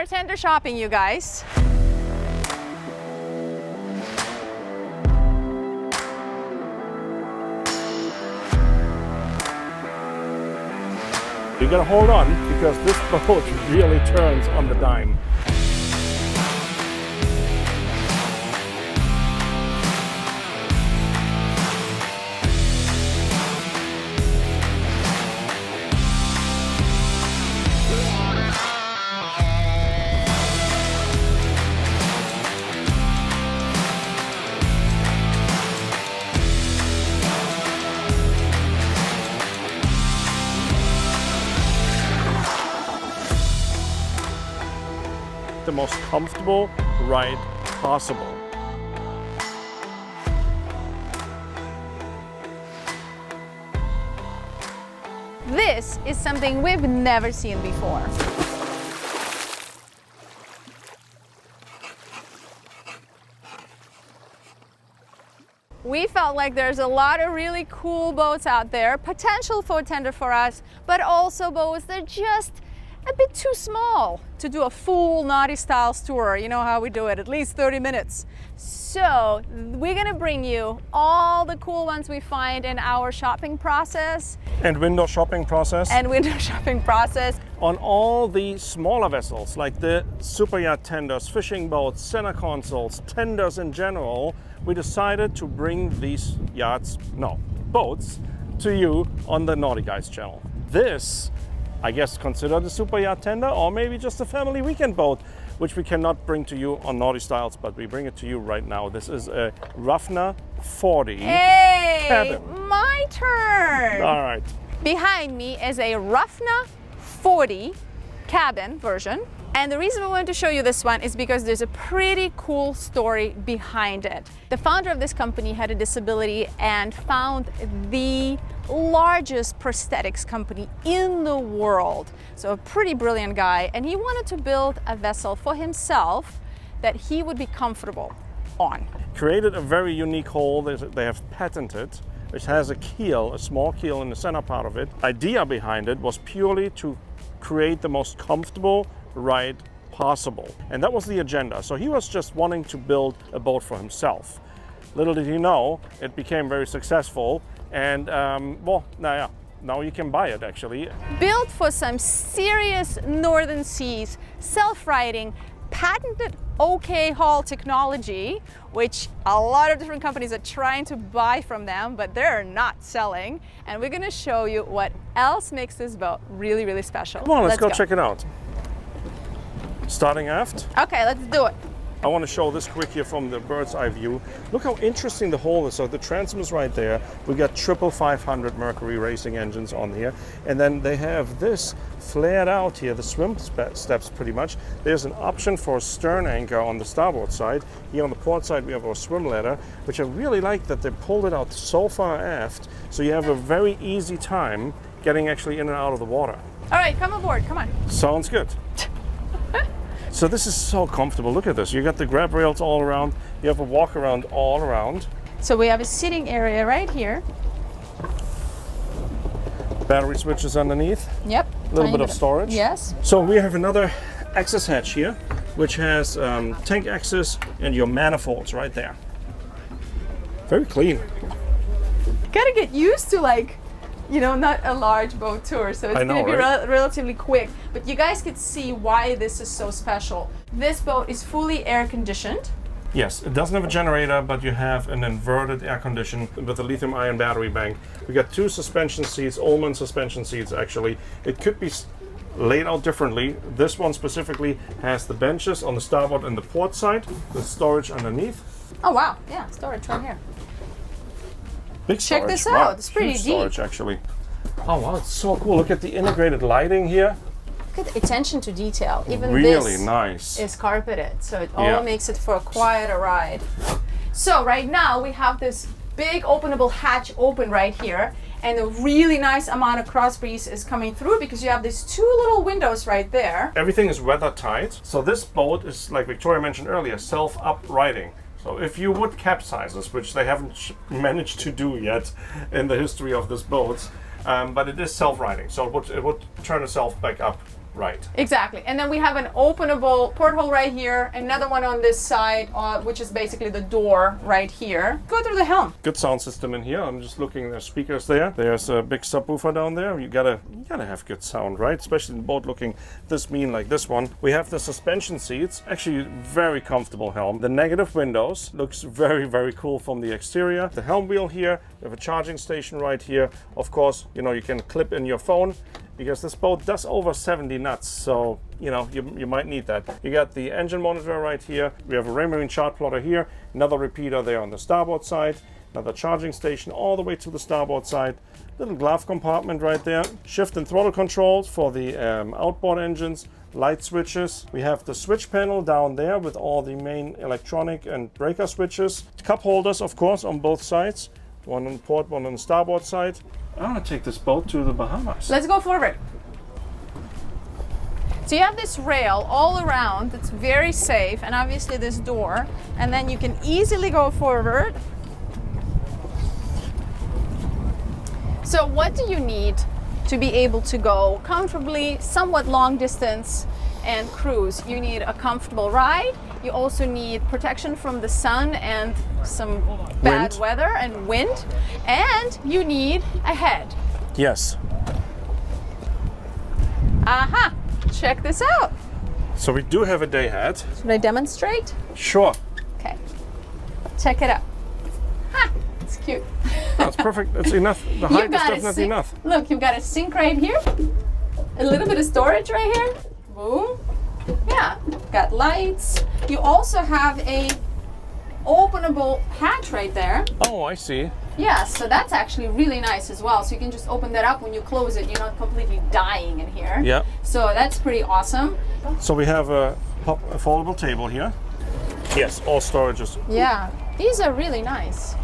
bartender shopping, you guys. You gotta hold on because this boat really turns on the dime. The most comfortable ride possible. This is something we've never seen before. We felt like there's a lot of really cool boats out there, potential for tender for us, but also boats that are just a bit too small to do a full Naughty Styles tour. You know how we do it, at least 30 minutes. So we're gonna bring you all the cool ones we find in our shopping process. And window shopping process. On all the smaller vessels, like the super yacht tenders, fishing boats, center consoles, tenders in general, we decided to bring these boats to you on the Naughty Guys channel. This, I guess, considered a super yacht tender or maybe just a family weekend boat, which we cannot bring to you on Naughty Styles, but we bring it to you right now. This is a Rafnar 40 cabin. My turn. All right. Behind me is a Rafnar 40 cabin version. And the reason we wanted to show you this one is because there's a pretty cool story behind it. The founder of this company had a disability and found the largest prosthetics company in the world. So a pretty brilliant guy, and he wanted to build a vessel for himself that he would be comfortable on. Created a very unique hull that they have patented, which has a keel, a small keel in the center part of it. Idea behind it was purely to create the most comfortable ride possible, and that was the agenda. So he was just wanting to build a boat for himself. Little did he know, it became very successful, and now you can buy it actually. Built for some serious northern seas, self-riding, patented OK hull technology, which a lot of different companies are trying to buy from them, but they're not selling. And we're gonna show you what else makes this boat really, really special. Come on, let's go check it out. Starting aft. Okay, let's do it. I want to show this quick here from the bird's eye view. Look how interesting the hull is. So the transom is right there. We got triple 500 Mercury racing engines on here. And then they have this flared out here, the swim steps pretty much. There's an option for a stern anchor on the starboard side. Here on the port side we have our swim ladder, which I really like that they pulled it out so far aft. So you have a very easy time getting actually in and out of the water. All right, come aboard, come on. Sounds good. So this is so comfortable. Look at this. You got the grab rails all around. You have a walk around all around. So we have a sitting area right here. Battery switches underneath. Yep. A little bit of storage. Yes. So we have another access hatch here, which has tank access and your manifolds right there. Very clean. Gotta get used to not a large boat tour, so it's going to be relatively quick. But you guys could see why this is so special. This boat is fully air conditioned. Yes, it doesn't have a generator, but you have an inverted air condition with a lithium-ion battery bank. We got two suspension seats, Ullman suspension seats actually. It could be laid out differently. This one specifically has the benches on the starboard and the port side, with storage underneath. Oh wow, yeah, storage right here. Big storage. Check this out, wow. it's pretty Huge deep. Storage actually. Oh wow, it's so cool. Look at the integrated lighting here. Look at the attention to detail. Even really this nice. is carpeted, so it all makes it for a quieter ride. So right now we have this big openable hatch open right here, and a really nice amount of cross breeze is coming through because you have these two little windows right there. Everything is weather tight. So this boat is, like Victoria mentioned earlier, self-up-riding. So if you would capsize this, which they haven't managed to do yet in the history of this boat, but it is self-riding, so it would turn itself back up Right. Exactly. And then we have an openable porthole right here, another one on this side, which is basically the door right here. Go through the helm. Good sound system in here. I'm just looking, there's speakers there. There's a big subwoofer down there. You gotta have good sound, right? Especially in a boat looking this mean like this one. We have the suspension seats, actually very comfortable helm. The negative windows looks very, very cool from the exterior. The helm wheel here, we have a charging station right here. Of course, you know, you can clip in your phone, because this boat does over 70 knots, so you know you might need that. You got the engine monitor right here. We have a Raymarine chart plotter here, another repeater there on the starboard side, another charging station all the way to the starboard side. Little glove compartment right there. Shift and throttle controls for the outboard engines, light switches. We have the switch panel down there with all the main electronic and breaker switches. Cup holders, of course, on both sides. One on port, one on the starboard side. I want to take this boat to the Bahamas. Let's go forward. So you have this rail all around. It's very safe, and obviously this door, and then you can easily go forward. So what do you need to be able to go comfortably, somewhat long distance and cruise? You need a comfortable ride. You also need protection from the sun and some bad weather and wind, and you need a head. Yes. Aha! Check this out. So we do have a day head. Should I demonstrate? Sure. Okay. Check it out. Ha! It's cute. That's perfect. That's enough. The height is definitely enough. Look, you've got a sink right here. A little bit of storage right here. Boom. Yeah. Got lights. You also have a openable hatch right there. Oh, I see. Yeah, so that's actually really nice as well. So you can just open that up when you close it. You're not completely dying in here. Yeah. So that's pretty awesome. So we have a foldable table here. Yes, all storages. Yeah, these are really nice.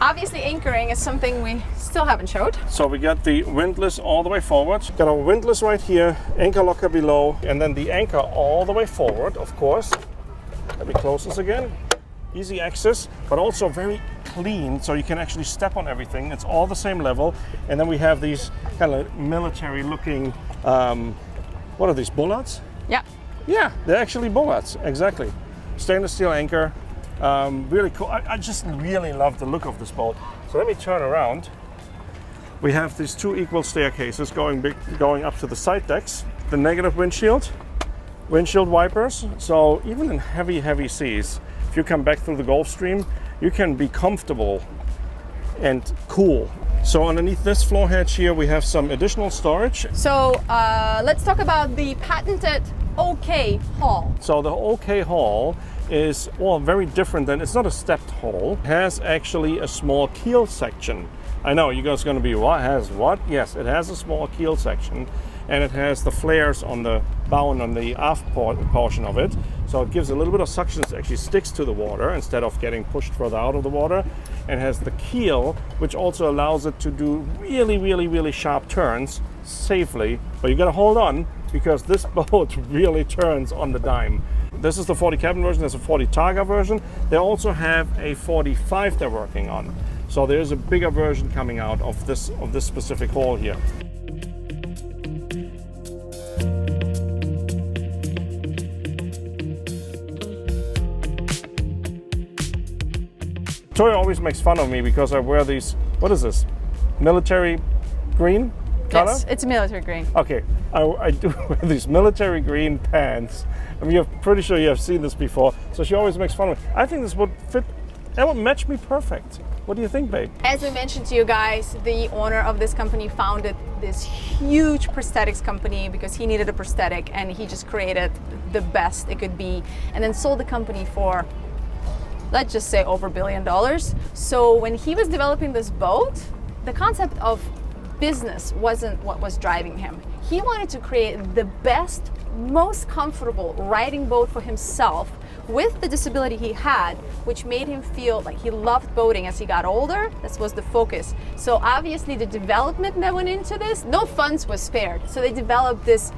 Obviously, anchoring is something we still haven't showed. So we got the windlass all the way forward. Got our windlass right here, anchor locker below, and then the anchor all the way forward, of course. Let me close this again. Easy access, but also very clean, so you can actually step on everything. It's all the same level. And then we have these kind of military looking, what are these, bollards? Yeah. Yeah, they're actually bollards, exactly. Stainless steel anchor, really cool. I just really love the look of this boat. So let me turn around. We have these two equal staircases going up to the side decks. The negative windshield wipers. So even in heavy seas, if you come back through the Gulf Stream, you can be comfortable and cool. So underneath this floor hatch here, we have some additional storage. So let's talk about the patented OK hull. So the OK hull is, well, very different than, it's not a stepped hull. It has actually a small keel section. I know, you guys are going to be, what has what? Yes, it has a small keel section, and it has the flares on the bow and on the aft portion of it. So it gives a little bit of suction, it actually sticks to the water instead of getting pushed further out of the water. And has the keel, which also allows it to do really sharp turns safely. But you gotta hold on, because this boat really turns on the dime. This is the 40 cabin version, there's a 40 Targa version. They also have a 45 they're working on. So there's a bigger version coming out of this specific hull here. Toya always makes fun of me because I wear these, what is this? Military green color? Yes, it's military green. Okay, I do wear these military green pants. I mean, you're pretty sure you have seen this before. So she always makes fun of me. I think this would fit, that would match me perfect. What do you think, babe? As we mentioned to you guys, the owner of this company founded this huge prosthetics company because he needed a prosthetic, and he just created the best it could be and then sold the company for, let's just say, over $1 billion. So when he was developing this boat, the concept of business wasn't what was driving him. He wanted to create the best, most comfortable riding boat for himself with the disability he had, which made him feel like he loved boating as he got older. This was the focus. So obviously the development that went into this, no funds was spared. So they developed this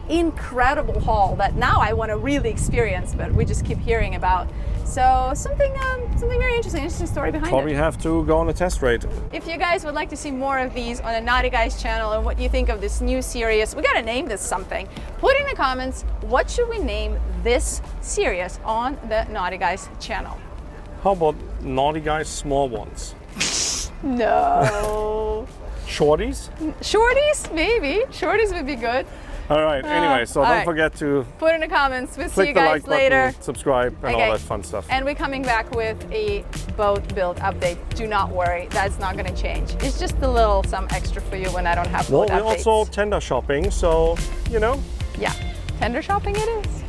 incredible haul that now I want to really experience, but we just keep hearing about. So something very interesting story behind Probably it. have to go on a test ride. If you guys would like to see more of these on the Naughty Guys channel and what you think of this new series, we gotta name this something. Put in the comments, what should we name this series on the Naughty Guys channel? How about Naughty Guys small ones? No. Shorties? Shorties, maybe. Shorties would be good. All right, anyway, so all don't right. forget to Put in the comments. We'll see you click the guys like later. button, subscribe, and all that fun stuff. And we're coming back with a boat build update. Do not worry, that's not going to change. It's just a little some extra for you when I don't have Well, boat we're updates. also tender shopping, so, you know. Yeah, tender shopping it is.